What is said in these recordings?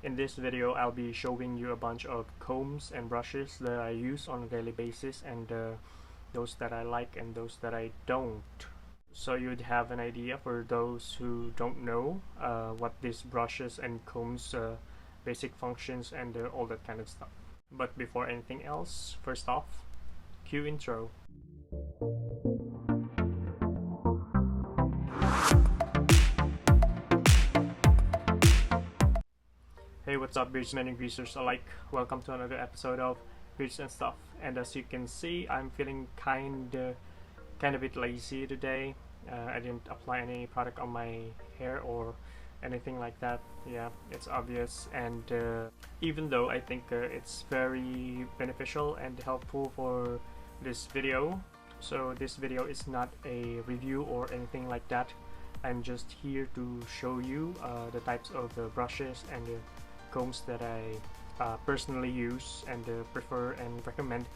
In this video, I'll be showing you a bunch of combs and brushes that I use on a daily basis, and those that I like and those that I don't. So you'd have an idea for those who don't know what these brushes and combs basic functions and all that kind of stuff. But before anything else, first off, cue intro. Hey, what's up, beardsmen and greasers alike? Welcome to another episode of Beards and Stuff. And as you can see, I'm feeling kind of bit lazy today. I didn't apply any product on my hair or anything like that. Yeah, it's obvious. And even though I think it's very beneficial and helpful for this video, so this video is not a review or anything like that. I'm just here to show you the types of brushes and combs that I personally use and prefer and recommend.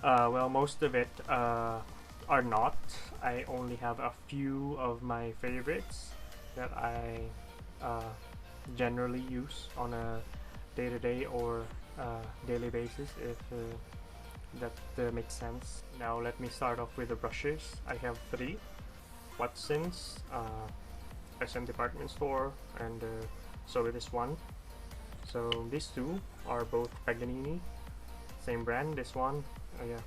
Well, most of it are not. I only have a few of my favorites that I generally use on a day-to-day or daily basis, if that makes sense. Now let me start off with the brushes. I have three: Watson's, SM department store, and so it is one. So these two are both Paganini, same brand. This one, yeah,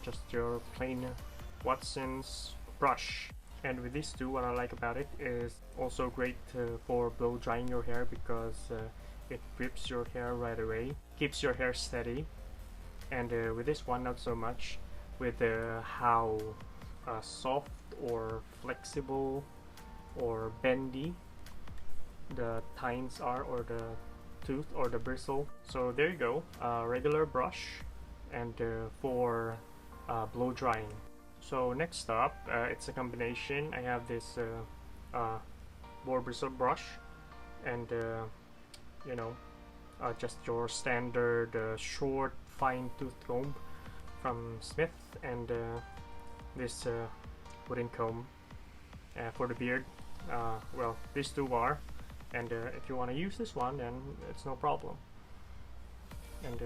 just your plain Watson's brush. And with these two, what I like about it is also great for blow drying your hair, because it grips your hair right away, keeps your hair steady. And with this one, not so much, with how soft or flexible or bendy the tines are, or the tooth or the bristle. So there you go, regular brush and for blow drying. So next up, it's a combination. I have this boar bristle brush and you know, just your standard short fine tooth comb from Smith, and this wooden comb for the beard. Well, these two are, and if you want to use this one, then it's no problem. And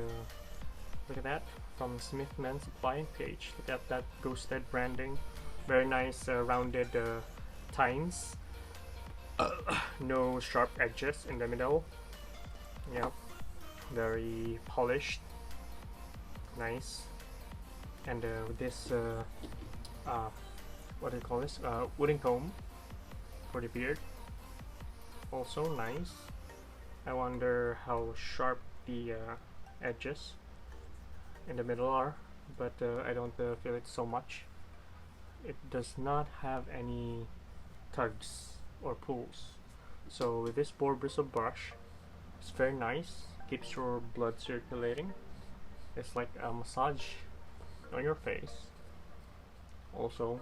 look at that, from Smith Men's Supply page. Look at that ghosted branding. Very nice rounded tines. No sharp edges in the middle. Yeah, very polished. Nice. And with this what do you call this? Wooden comb for the beard. Also nice. I wonder how sharp the edges in the middle are, but I don't feel it so much. It does not have any tugs or pulls. So with this boar bristle brush, it's very nice. Keeps your blood circulating. It's like a massage on your face. Also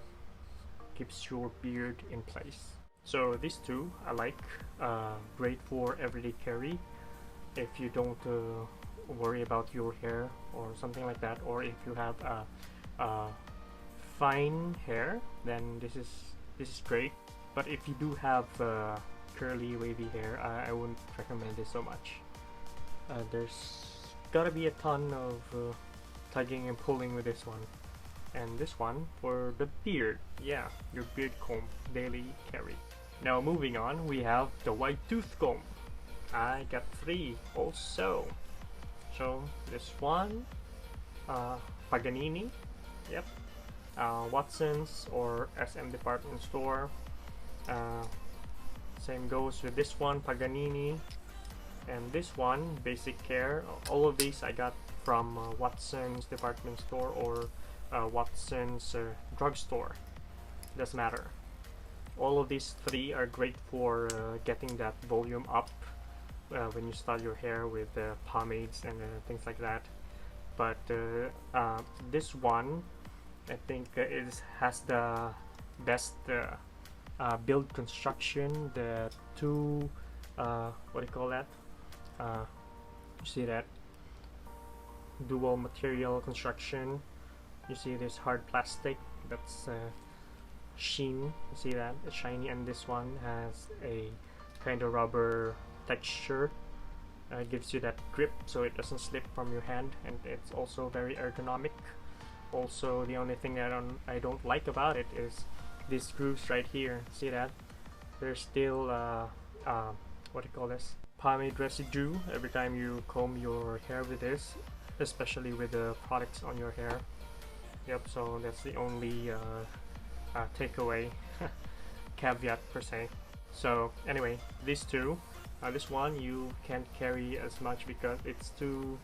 keeps your beard in place. So these two I like. Great for everyday carry if you don't worry about your hair or something like that, or if you have fine hair, then this is great. But if you do have curly wavy hair, I wouldn't recommend this so much. There's gotta be a ton of tugging and pulling with this one. And this one for the beard, yeah, your beard comb, daily carry. Now moving on, we have the white tooth comb. I got three also. So this one, Paganini, yep, Watson's or SM department store. Same goes with this one, Paganini, and this one, Basic Care. All of these I got from Watson's department store or Watson's drugstore. Doesn't matter. All of these three are great for getting that volume up when you style your hair with pomades and things like that. But this one, I think has the best build construction. The two what do you call that? You see that dual material construction. You see this hard plastic that's sheen. You see that? It's shiny, and this one has a kind of rubber texture gives you that grip so it doesn't slip from your hand, and it's also very ergonomic. Also, the only thing that I don't like about it is these screws right here. See that? There's still what do you call this? Pomade residue every time you comb your hair with this, especially with the products on your hair. Yep, so that's the only takeaway, caveat per se. So anyway, these two, this one you can't carry as much because it's too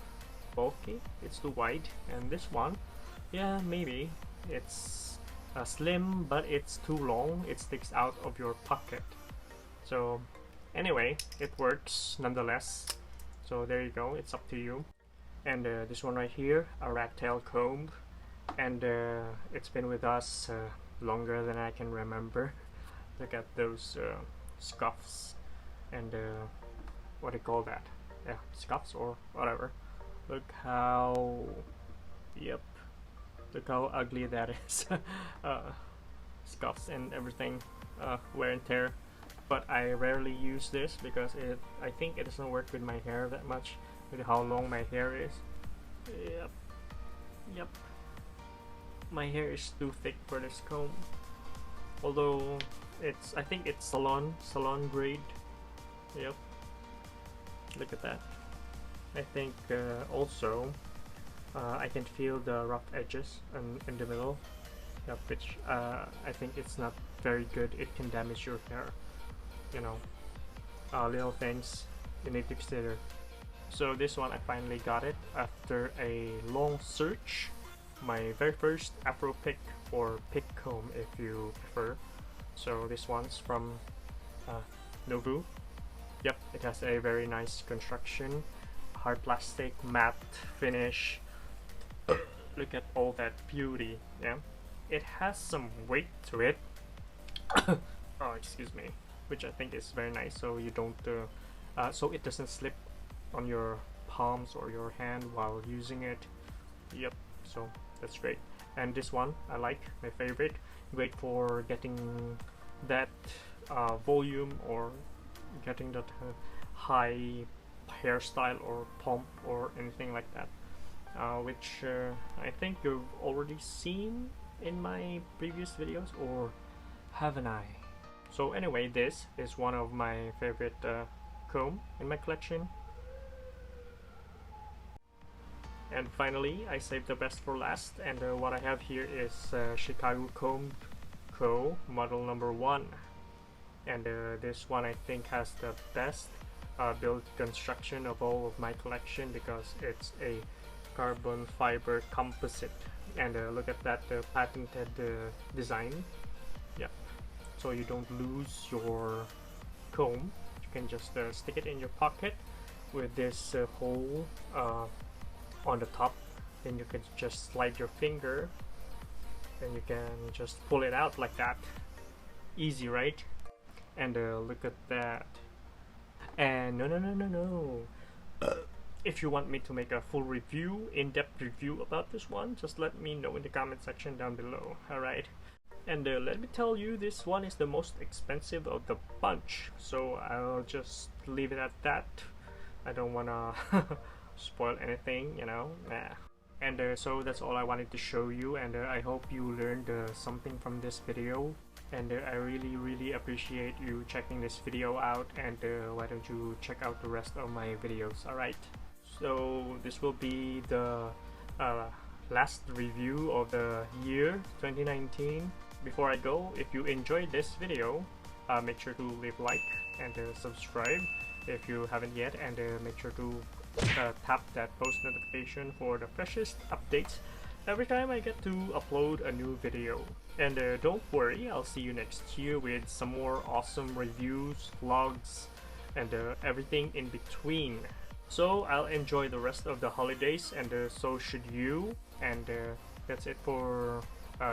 bulky, it's too wide, and this one, yeah, maybe it's slim, but it's too long, it sticks out of your pocket. So anyway, it works nonetheless. So there you go, it's up to you. And this one right here, a rat tail comb, and it's been with us longer than I can remember. Look at those scuffs and what do you call that? Yeah, scuffs or whatever. Look how, yep, look how ugly that is. Scuffs and everything, wear and tear. But I rarely use this because I think it doesn't work with my hair that much, with how long my hair is. Yep. My hair is too thick for this comb. Although I think it's salon grade. Yep. Look at that. I think also I can feel the rough edges in the middle. Yep, which I think it's not very good. It can damage your hair. You know, little things you need to consider. So this one, I finally got it after a long search. My very first Afro Pic, or Pic Comb if you prefer. So this one's from Nobu. Yep, it has a very nice construction, hard plastic, matte finish. Look at all that beauty. Yeah, it has some weight to it. Oh, excuse me. Which I think is very nice, so you don't so it doesn't slip on your palms or your hand while using it. Yep, so that's great. And this one I like, my favorite. Great for getting that volume or getting that high hairstyle or pump or anything like that, which I think you've already seen in my previous videos, or haven't I? So anyway, this is one of my favorite comb in my collection. And finally, I saved the best for last, and what I have here is Chicago Comb Co. model number 1. And this one I think has the best build construction of all of my collection because it's a carbon fiber composite. And look at that patented design. Yeah, so you don't lose your comb. You can just stick it in your pocket with this hole on the top. Then you can just slide your finger and you can just pull it out like that. Easy, right? And look at that. And no. If you want me to make a full review, in-depth review about this one, just let me know in the comment section down below. Alright. And let me tell you, this one is the most expensive of the bunch, so I'll just leave it at that. I don't wanna spoil anything, you know. Nah. And so that's all I wanted to show you, and I hope you learned something from this video. And I really appreciate you checking this video out, and why don't you check out the rest of my videos. Alright, so this will be the last review of the year 2019. Before I go, if you enjoyed this video, make sure to leave a like and subscribe if you haven't yet, and make sure to tap that post notification for the freshest updates every time I get to upload a new video. And don't worry, I'll see you next year with some more awesome reviews, vlogs, and everything in between. So I'll enjoy the rest of the holidays, and so should you. And that's it for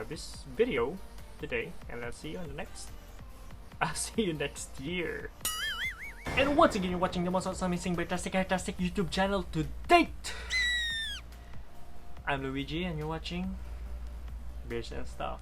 this video today, and I'll see you on the next. I'll see you next year. And once again, you're watching the most awesome, amazing, fantastic YouTube channel to date. I'm Luigi, and you're watching Beards and Stuff.